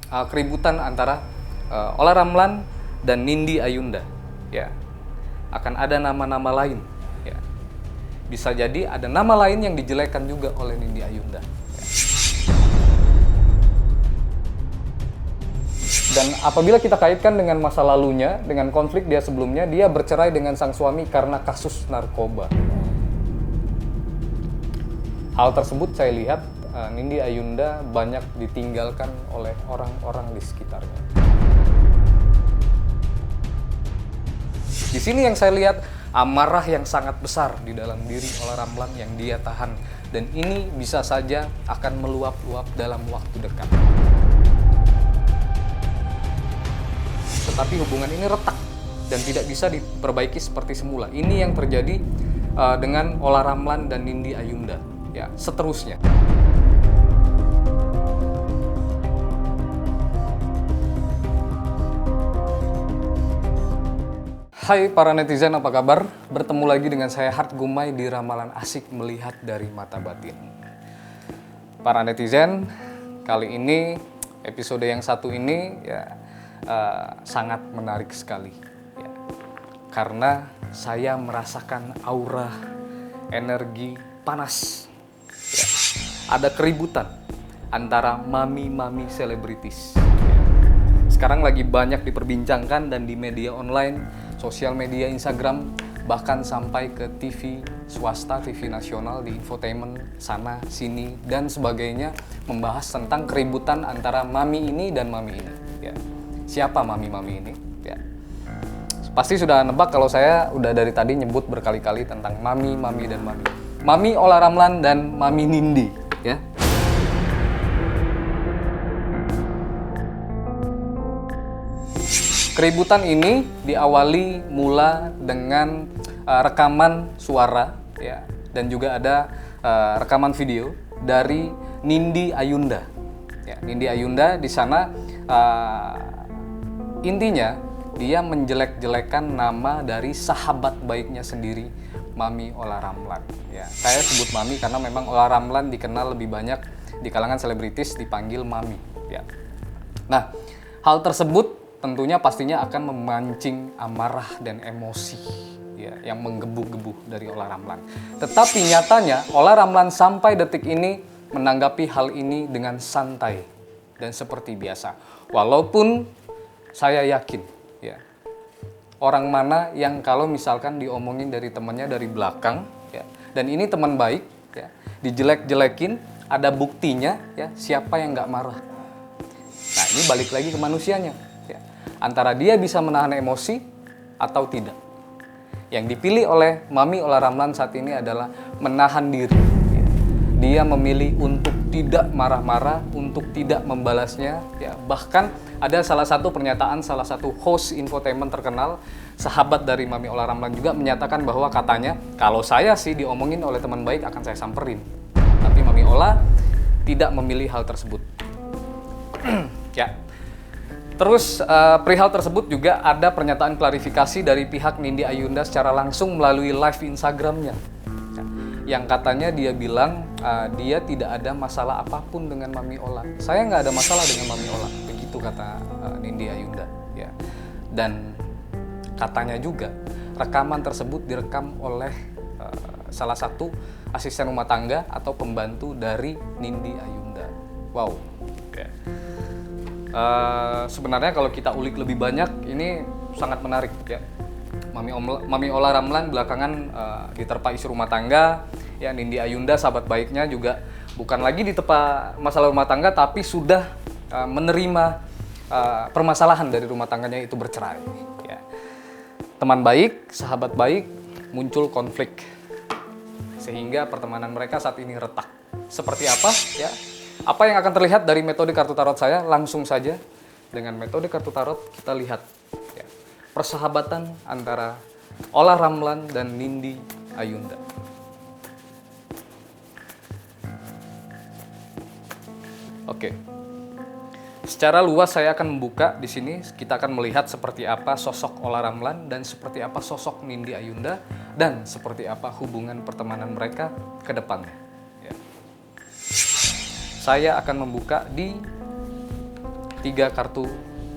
keributan antara Ola Ramlan dan Nindi Ayunda. Ya, akan ada nama-nama lain. Ya, bisa jadi ada nama lain yang dijelekkan juga oleh Nindi Ayunda. Ya. Dan apabila kita kaitkan dengan masa lalunya, dengan konflik dia sebelumnya, dia bercerai dengan sang suami karena kasus narkoba. Hal tersebut saya lihat Nindi Ayunda banyak ditinggalkan oleh orang-orang di sekitarnya. Di sini yang saya lihat amarah yang sangat besar di dalam diri Ola Ramlan yang dia tahan, dan ini bisa saja akan meluap-luap dalam waktu dekat. Tetapi hubungan ini retak dan tidak bisa diperbaiki seperti semula. Ini yang terjadi dengan Ola Ramlan dan Nindi Ayunda. Ya, seterusnya. Hai para netizen, apa kabar? Bertemu lagi dengan saya Hart Gumai di Ramalan Asik Melihat dari Mata Batin. Para netizen, kali ini episode yang satu ini ya sangat menarik sekali ya. Karena saya merasakan aura energi panas ya. Ada keributan antara mami-mami selebritis ya. Sekarang lagi banyak diperbincangkan dan di media online, sosial media, Instagram, bahkan sampai ke TV swasta, TV nasional, di infotainment sana sini dan sebagainya, membahas tentang keributan antara mami ini dan mami ini ya. Siapa mami-mami ini ya? Pasti sudah nebak kalau saya udah dari tadi nyebut berkali-kali tentang mami dan mami. Mami Ola Ramlan dan mami Nindi ya. Keributan ini diawali mula dengan rekaman suara ya, dan juga ada rekaman video dari Nindi Ayunda. Ya, Nindi Ayunda di sana intinya dia menjelek-jelekan nama dari sahabat baiknya sendiri, Mami Ola Ramlan. Ya, saya sebut Mami karena memang Ola Ramlan dikenal lebih banyak di kalangan selebritis dipanggil Mami. Ya. Nah, hal tersebut tentunya pastinya akan memancing amarah dan emosi ya, yang menggebu-gebu dari Ola Ramlan. Tetapi nyatanya Ola Ramlan sampai detik ini menanggapi hal ini dengan santai dan seperti biasa. Walaupun saya yakin ya, orang mana yang kalau misalkan diomongin dari temannya dari belakang ya, dan ini teman baik ya, dijelek-jelekin, ada buktinya ya, siapa yang nggak marah? Nah, ini balik lagi ke manusianya. Antara dia bisa menahan emosi atau tidak. Yang dipilih oleh Mami Ola Ramlan saat ini adalah menahan diri. Dia memilih untuk tidak marah-marah, untuk tidak membalasnya. Ya, bahkan ada salah satu pernyataan salah satu host infotainment terkenal, sahabat dari Mami Ola Ramlan juga menyatakan bahwa katanya, kalau saya sih diomongin oleh teman baik akan saya samperin. Tapi Mami Ola tidak memilih hal tersebut. Ya. Terus perihal tersebut juga ada pernyataan klarifikasi dari pihak Nindi Ayunda secara langsung melalui live Instagramnya. Yang katanya dia bilang dia tidak ada masalah apapun dengan Mami Ola. Saya nggak ada masalah dengan Mami Ola, begitu kata Nindi Ayunda. Ya. Dan katanya juga rekaman tersebut direkam oleh salah satu asisten rumah tangga atau pembantu dari Nindi Ayunda. Wow. Ya. Sebenarnya kalau kita ulik lebih banyak, ini sangat menarik ya. Mami Ola Ramlan belakangan diterpa isu rumah tangga ya. Nindi Ayunda sahabat baiknya juga bukan lagi diterpa masalah rumah tangga, tapi sudah menerima permasalahan dari rumah tangganya, itu bercerai ya. Teman baik, sahabat baik, muncul konflik sehingga pertemanan mereka saat ini retak. Seperti apa ya? Apa yang akan terlihat dari metode kartu tarot saya? Langsung saja dengan metode kartu tarot kita lihat ya, persahabatan antara Ola Ramlan dan Nindi Ayunda. Oke. Secara luas saya akan membuka di sini, kita akan melihat seperti apa sosok Ola Ramlan dan seperti apa sosok Nindi Ayunda dan seperti apa hubungan pertemanan mereka ke depannya. Saya akan membuka di 3 kartu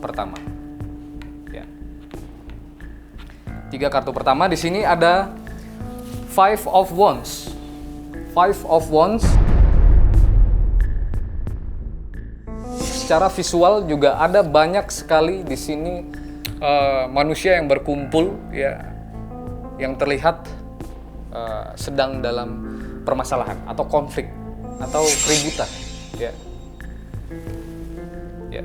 pertama. Ya. 3 kartu pertama di sini ada Five of Wands. Five of Wands. Secara visual juga ada banyak sekali di sini manusia yang berkumpul, ya, yang terlihat sedang dalam permasalahan atau konflik atau keributan, ya. Ya,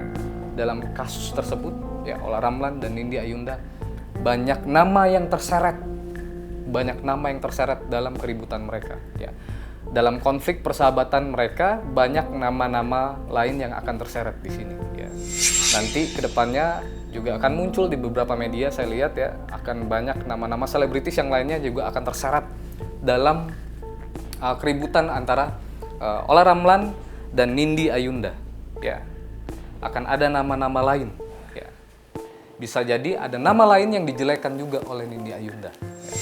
dalam kasus tersebut, ya, Olla Ramlan dan Nindi Ayunda banyak nama yang terseret, dalam keributan mereka, ya. Dalam konflik persahabatan mereka banyak nama-nama lain yang akan terseret di sini, ya. Nanti kedepannya juga akan muncul di beberapa media, saya lihat, ya, akan banyak nama-nama selebritis yang lainnya juga akan terseret dalam keributan antara Olla Ramlan dan Nindi Ayunda, ya. Akan ada nama-nama lain, ya. Bisa jadi ada nama lain yang dijelekkan juga oleh Nindi Ayunda, ya.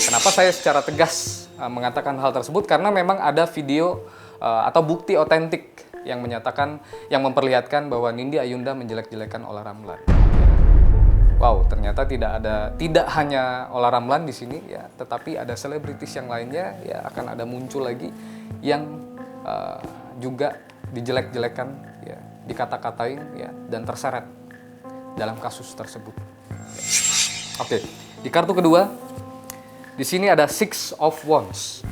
Kenapa saya secara tegas mengatakan hal tersebut? Karena memang ada video atau bukti otentik yang menyatakan, yang memperlihatkan bahwa Nindi Ayunda menjelek-jelekan Olla Ramlan. Wow, ternyata tidak hanya Olla Ramlan di sini, ya, tetapi ada selebritis yang lainnya, ya, akan ada muncul lagi yang juga dijelek-jelekan, ya, dikata-katain, ya, dan terseret dalam kasus tersebut. Oke, di kartu kedua, di sini ada Six of Wands.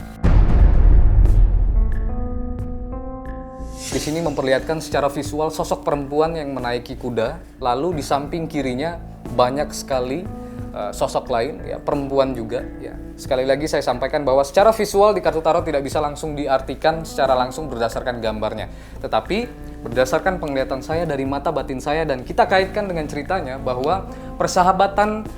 Di sini memperlihatkan secara visual sosok perempuan yang menaiki kuda, lalu di samping kirinya banyak sekali sosok lain, ya, perempuan juga, ya. Sekali lagi saya sampaikan bahwa secara visual di kartu tarot tidak bisa langsung diartikan secara langsung berdasarkan gambarnya, tetapi berdasarkan penglihatan saya dari mata batin saya, dan kita kaitkan dengan ceritanya bahwa persahabatan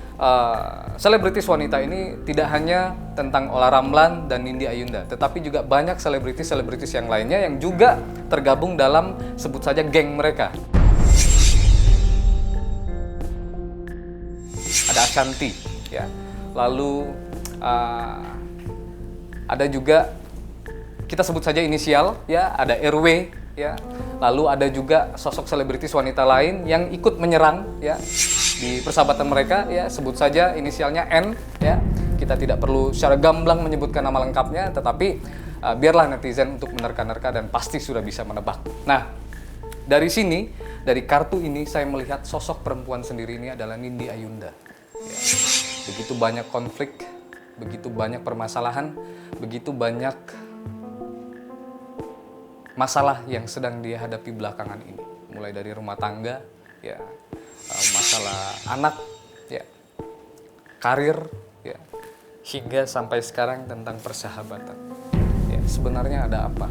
selebritis wanita ini tidak hanya tentang Olla Ramlan dan Nindi Ayunda, tetapi juga banyak selebritis yang lainnya yang juga tergabung dalam, sebut saja, geng mereka. Ada Ashanti, ya. Lalu ada juga, kita sebut saja inisial, ya, ada RW, ya. Lalu ada juga sosok selebritis wanita lain yang ikut menyerang, ya, di persahabatan mereka, ya, sebut saja inisialnya N, ya. Kita tidak perlu secara gamblang menyebutkan nama lengkapnya, tetapi biarlah netizen untuk menerka-nerka dan pasti sudah bisa menebak. Nah, dari sini, dari kartu ini saya melihat sosok perempuan sendiri ini adalah Nindi Ayunda, ya. Begitu banyak konflik, begitu banyak permasalahan, begitu banyak masalah yang sedang dia hadapi belakangan ini, mulai dari rumah tangga, ya, masalah anak, ya, karir, ya, hingga sampai sekarang tentang persahabatan. Ya, sebenarnya ada apa,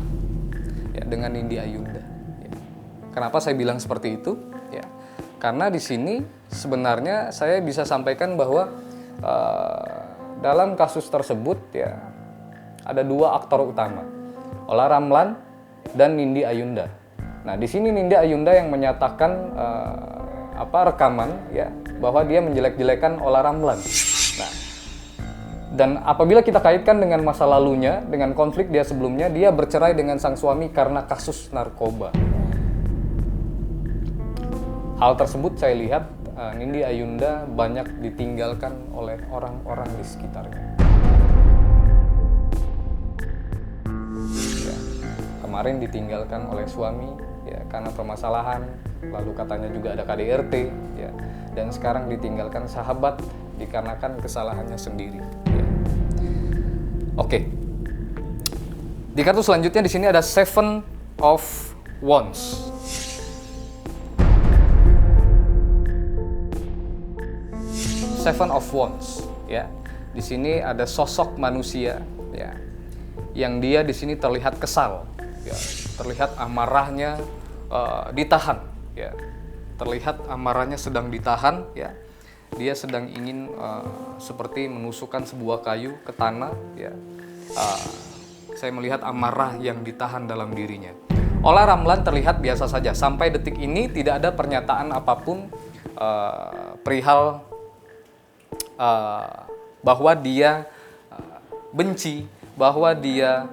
ya, dengan Nindi Ayunda? Ya. Kenapa saya bilang seperti itu? Ya, karena di sini sebenarnya saya bisa sampaikan bahwa dalam kasus tersebut, ya, ada 2 aktor utama, Olla Ramlan dan Nindi Ayunda. Nah, di sini Nindi Ayunda yang menyatakan rekaman, ya, bahwa dia menjelek-jelekan Olla Ramlan. Nah, dan apabila kita kaitkan dengan masa lalunya, dengan konflik dia sebelumnya, dia bercerai dengan sang suami karena kasus narkoba. Hal tersebut saya lihat Nindi Ayunda banyak ditinggalkan oleh orang-orang di sekitarnya. Ya, kemarin ditinggalkan oleh suami, ya, karena permasalahan, lalu katanya juga ada KDRT, ya, dan sekarang ditinggalkan sahabat dikarenakan kesalahannya sendiri. Ya. Oke. Di kartu selanjutnya di sini ada Seven of Wands. Seven of Wands, ya. Di sini ada sosok manusia, ya, yang dia di sini terlihat kesal, ya, terlihat amarahnya ditahan, ya, terlihat amarahnya sedang ditahan, ya. Dia sedang ingin seperti menusukkan sebuah kayu ke tanah, ya. Saya melihat amarah yang ditahan dalam dirinya. Olla Ramlan terlihat biasa saja, sampai detik ini tidak ada pernyataan apapun perihal bahwa dia benci, bahwa dia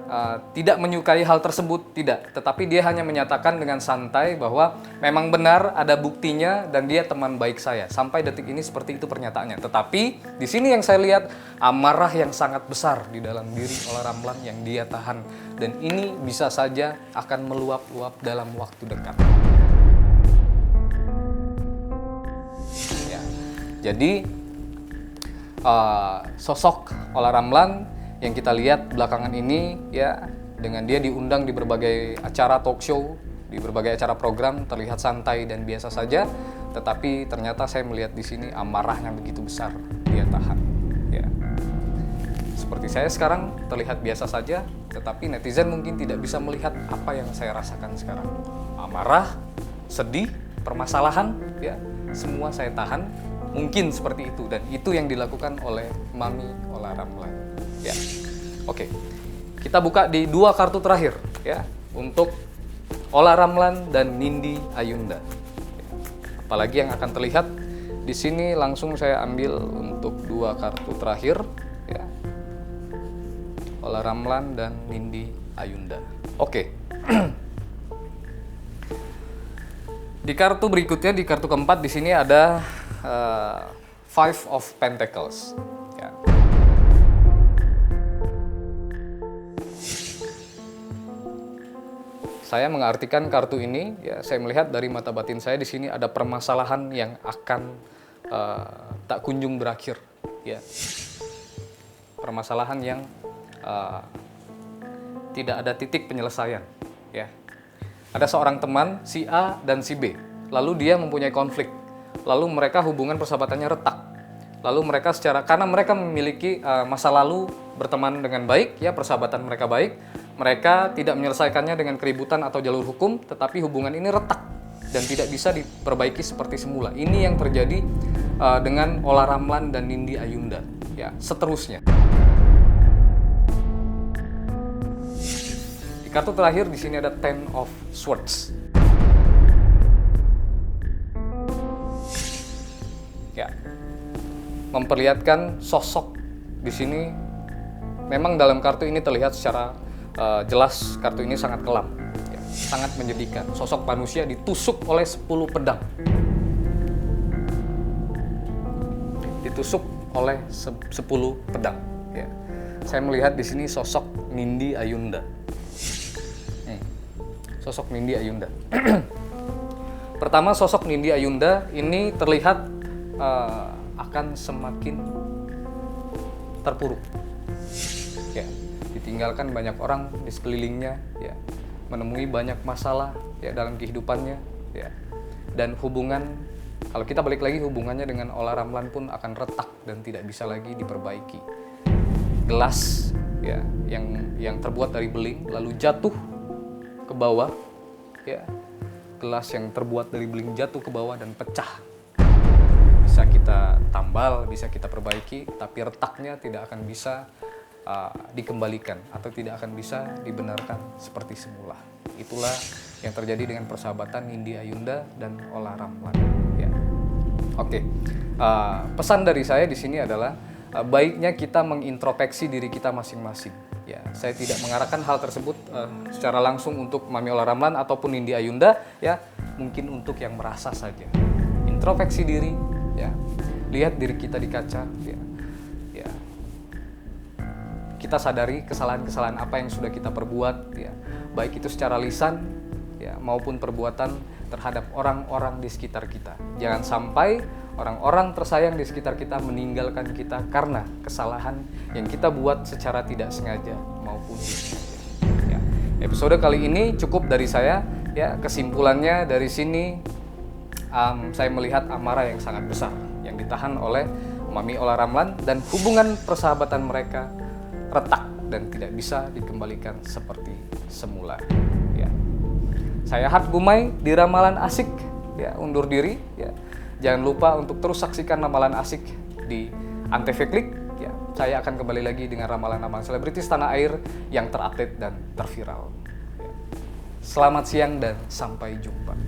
tidak menyukai hal tersebut, tidak. Tetapi dia hanya menyatakan dengan santai bahwa memang benar ada buktinya dan dia teman baik saya. Sampai detik ini seperti itu pernyataannya. Tetapi di sini yang saya lihat amarah yang sangat besar di dalam diri Ola Ramlan yang dia tahan. Dan ini bisa saja akan meluap-luap dalam waktu dekat. Ya. Jadi sosok Ola Ramlan yang kita lihat belakangan ini ya, dengan dia diundang di berbagai acara talk show, di berbagai acara program terlihat santai dan biasa saja, tetapi ternyata saya melihat di sini amarah yang begitu besar dia tahan. Ya. Seperti saya sekarang terlihat biasa saja, tetapi netizen mungkin tidak bisa melihat apa yang saya rasakan sekarang. Amarah, sedih, permasalahan, ya semua saya tahan. Mungkin seperti itu, dan itu yang dilakukan oleh Mami Ola Ramlan. Ya, oke. Kita buka di 2 kartu terakhir ya untuk Ola Ramlan dan Nindi Ayunda. Apalagi yang akan terlihat di sini, langsung saya ambil untuk 2 kartu terakhir ya. Ola Ramlan dan Nindi Ayunda. Oke. Di kartu berikutnya, di kartu keempat di sini ada Five of Pentacles. Ya. Saya mengartikan kartu ini, ya saya melihat dari mata batin saya di sini ada permasalahan yang akan tak kunjung berakhir, ya. Permasalahan yang tidak ada titik penyelesaian, ya. Ada seorang teman, si A dan si B, lalu dia mempunyai konflik, lalu mereka hubungan persahabatannya retak, lalu mereka karena mereka memiliki masa lalu berteman dengan baik, ya persahabatan mereka baik. Mereka tidak menyelesaikannya dengan keributan atau jalur hukum, tetapi hubungan ini retak dan tidak bisa diperbaiki seperti semula. Ini yang terjadi dengan Ola Ramlan dan Nindi Ayunda. Ya, seterusnya. Di kartu terakhir di sini ada Ten of Swords. Ya, memperlihatkan sosok di sini. Memang dalam kartu ini terlihat secara jelas kartu ini sangat kelam, ya, sangat menyedihkan. Sosok manusia ditusuk oleh 10 pedang. Ditusuk oleh 10 pedang. Ya. Saya melihat di sini sosok Nindi Ayunda. Sosok Nindi Ayunda. Pertama, sosok Nindi Ayunda ini terlihat akan semakin terpuruk. Ya. Ditinggalkan banyak orang di sekelilingnya, ya, menemui banyak masalah ya dalam kehidupannya, ya, dan hubungan, kalau kita balik lagi, hubungannya dengan Ola Ramlan pun akan retak dan tidak bisa lagi diperbaiki. Gelas ya yang terbuat dari beling lalu jatuh ke bawah, ya, gelas yang terbuat dari beling jatuh ke bawah dan pecah. Bisa kita tambal, bisa kita perbaiki, tapi retaknya tidak akan bisa dikembalikan atau tidak akan bisa dibenarkan seperti semula. Itulah yang terjadi dengan persahabatan Nindi Ayunda dan Ola Ramlan. Ya. Oke. Pesan dari saya di sini adalah baiknya kita mengintrospeksi diri kita masing-masing. Ya, saya tidak mengarahkan hal tersebut secara langsung untuk Mami Ola Ramlan ataupun Nindi Ayunda. Ya, mungkin untuk yang merasa saja. Introspeksi diri. Ya, lihat diri kita di kaca. Ya. Kita sadari kesalahan-kesalahan apa yang sudah kita perbuat, ya, baik itu secara lisan, ya, maupun perbuatan terhadap orang-orang di sekitar kita. Jangan sampai orang-orang tersayang di sekitar kita meninggalkan kita karena kesalahan yang kita buat secara tidak sengaja maupun disengaja. Ya. Episode kali ini cukup dari saya. Ya, kesimpulannya dari sini saya melihat amarah yang sangat besar yang ditahan oleh Mami Ola Ramlan dan hubungan persahabatan mereka retak dan tidak bisa dikembalikan seperti semula. Ya. Saya Hat Gumai di Ramalan Asik, ya, undur diri. Ya. Jangan lupa untuk terus saksikan Ramalan Asik di Antv Klik. Ya. Saya akan kembali lagi dengan ramalan-ramalan selebritis tanah air yang terupdate dan terviral. Ya. Selamat siang dan sampai jumpa.